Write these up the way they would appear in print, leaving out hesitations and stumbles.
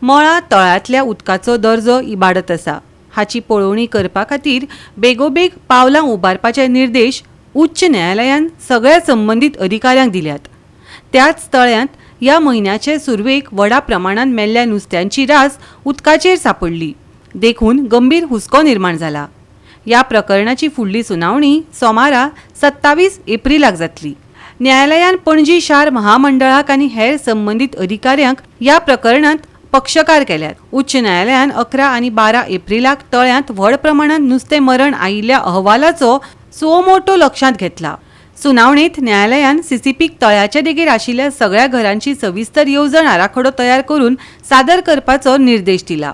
मळा तळ्यातल्या उदकाचो दर्जो इबाडत आसा हाची पळोवणी करपा खातीर बेगोबेग पावलां उबारपाचे निर्देश उच्च न्यायालयान सगळ्या संबंधीत अधिकाऱ्यांक दिल्यात। त्याच तळ्यांत ह्या म्हयन्याचे सुरवेक व्हडा प्रमाणात मेल्ल्या नुस्त्यांची रास उदकाचेर सांपडली, देखून गंभीर हुस्को निर्माण जाला। ह्या प्रकरणाची फुडली सुनावणी सोमारा 27 एप्रिलाक जातली। न्यायालयान पणजी शार महामंडळाक आनी हेर संबंधीत अधिकाऱ्यांक ह्या प्रकरणात पक्षकार केल्यात। उच्च न्यायालयान 11 आनी 12 एप्रिलाक तळ्यांत व्हड प्रमाणात नुस्तें मरण आयिल्ल्या अहवालाचो सुमोटो लक्षांत घेतला। सुनावणेंत न्यायालयान सीसीपीक तळ्याचे देगेर आशिल्ल्या सगळ्या घरांची सविस्तर येवजण आराखडो तयार करून सादर करपाचो निर्देश दिला।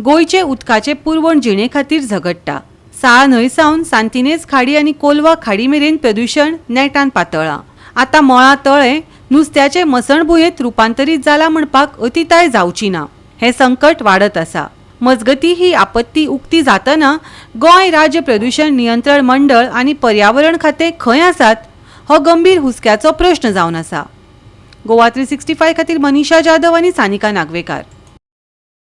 गोयचे उदकाचे पुरवण जिणे खातीर झगडटा। साळ न्हंय सावन सांतिनेज खाडी आनी कोलवा खाडी मेरेन प्रदूषण नेटान पातळ्ळां। आतां मळा तळें नुस्त्याचे मसणभुंयेंत रुपांतरीत जाला म्हणपाक अतिताय जावची ना। हें संकट वाडत आसा। मजगतीं ही आपत्ती उक्ती जातना गोंय राज्य प्रदूषण नियंत्रण मंडळ आनी पर्यावरण खाते खंय आसात हो गंभीर हुस्क्याचो प्रश्न जावन आसा। गोवा 365 खातीर मनीषा जाधव आनी सानिका नागवेकार।